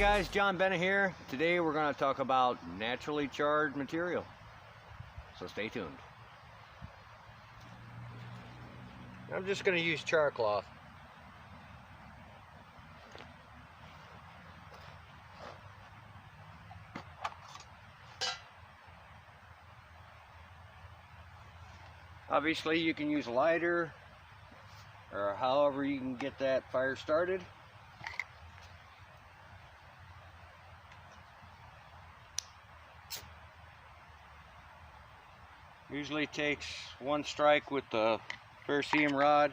guys, John Bennett here. Today we're going to talk about naturally charred material. So stay tuned. I'm just going to use char cloth. Obviously you can use a lighter or however you can get that fire started. Usually takes one strike with the ferrocerium rod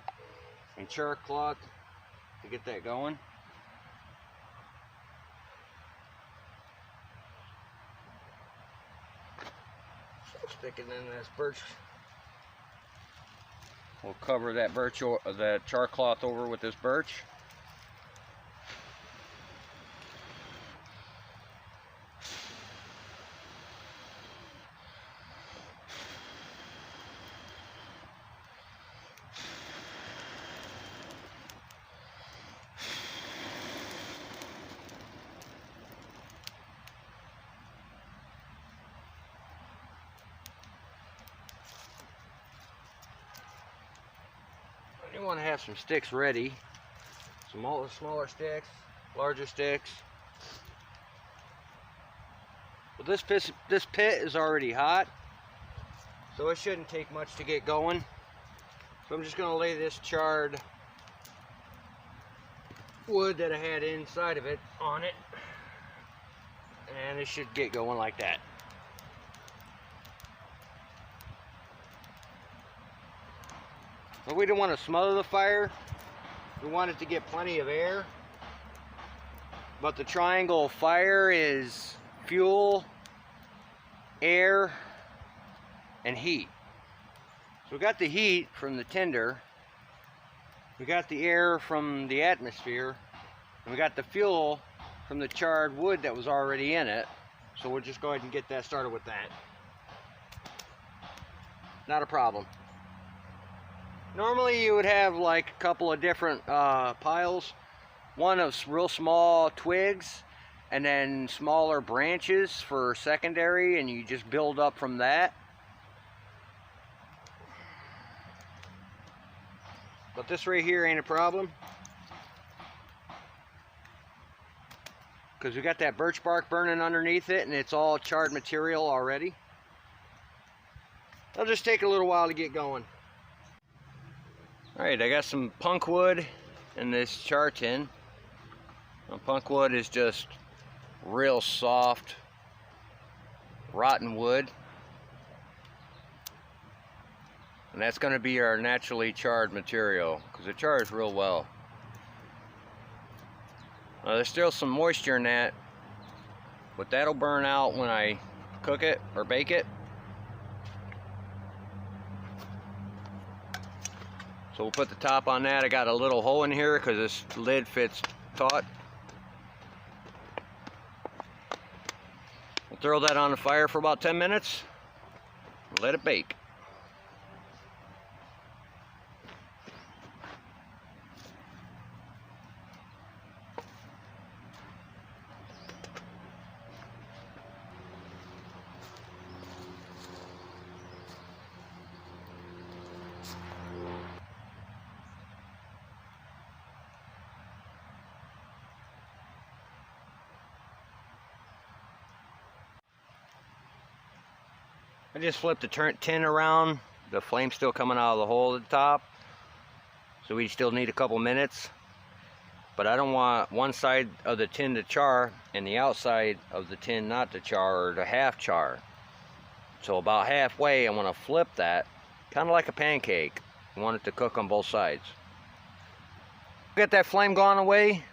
and char cloth to get that going. Stick it in this birch. We'll cover that that char cloth over with this birch. You want to have some sticks ready, some smaller sticks, larger sticks. Well, this pit is already hot, so it shouldn't take much to get going. So I'm just going to lay this charred wood that I had inside of it on it, and it should get going like that. But we don't want to smother the fire. We want it to get plenty of air. But the triangle fire is fuel, air, and heat. So we got the heat from the tinder, we got the air from the atmosphere, and we got the fuel from the charred wood that was already in it. So we'll just go ahead and get that started with that. Not a problem. Normally you would have like a couple of different piles. One of real small twigs and then smaller branches for secondary, and you just build up from that. But this right here ain't a problem, because we got that birch bark burning underneath it and it's all charred material already. It'll just take a little while to get going. Alright, I got some punk wood in this char tin. Now, punk wood is just real soft, rotten wood. And that's going to be our naturally charred material, because it chars real well. Now, there's still some moisture in that, but that'll burn out when I cook it or bake it. So we'll put the top on that. I got a little hole in here because this lid fits taut. We'll throw that on the fire for about 10 minutes and let it bake. I just flipped the tin around. The flame's still coming out of the hole at the top, so we still need a couple minutes. But I don't want one side of the tin to char and the outside of the tin not to char, or to half char. So about halfway I want to flip that, kind of like a pancake. I want it to cook on both sides. Get that flame gone away,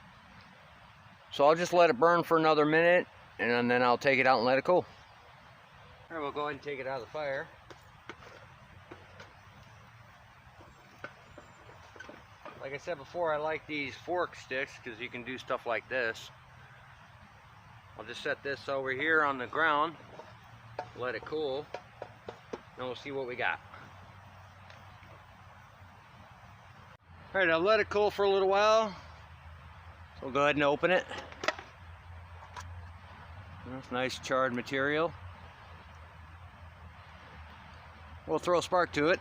so I'll just let it burn for another minute, and then I'll take it out and let it cool. Alright, we'll go ahead and take it out of the fire. Like I said before, I like these fork sticks because you can do stuff like this. I'll just set this over here on the ground, let it cool, and we'll see what we got. Alright, I'll let it cool for a little while. So we'll go ahead and open it. That's nice charred material. We'll throw a spark to it.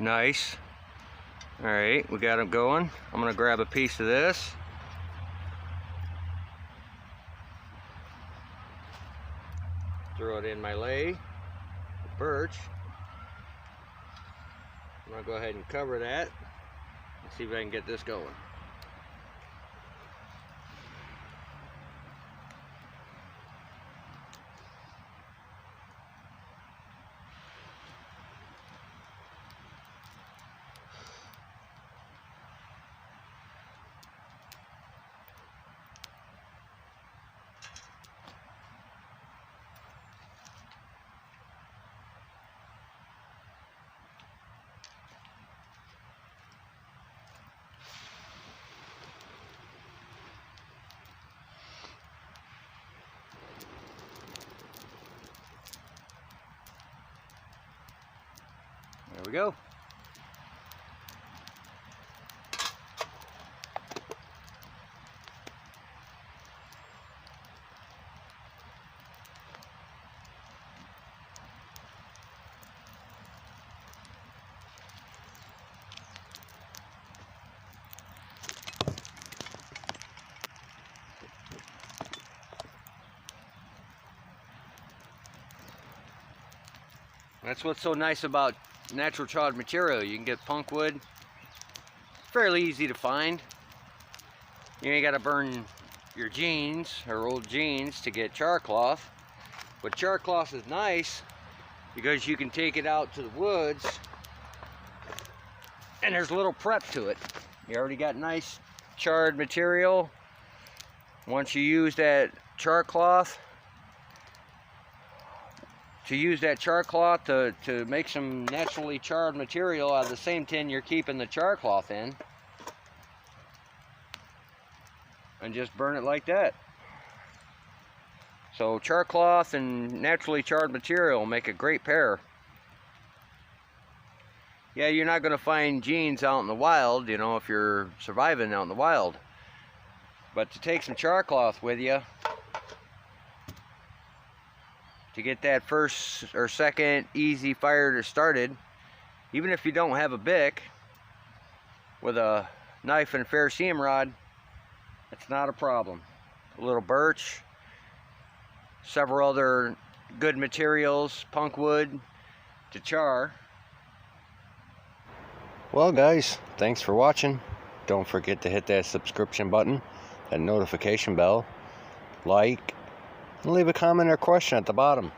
Nice. All right, we got them going. I'm gonna grab a piece of this. Throw it in my lay, birch. I'm gonna go ahead and cover that and see if I can get this going. There we go. That's what's so nice about natural charred material. You can get punk wood, fairly easy to find. You ain't got to burn your jeans or old jeans to get char cloth. But char cloth is nice because you can take it out to the woods and there's a little prep to it. You already got nice charred material. Once you use that char cloth, to make some naturally charred material out of the same tin you're keeping the char cloth in, and just burn it like that. So char cloth and naturally charred material make a great pair. Yeah, you're not going to find jeans out in the wild, you know, if you're surviving out in the wild, but to take some char cloth with you to get that first or second easy fire started, even if you don't have a bic, with a knife and fair seam rod, it's not a problem. A little birch, several other good materials, punk wood to char. Well guys, thanks for watching. Don't forget to hit that subscription button, that notification bell, like, and leave a comment or question at the bottom.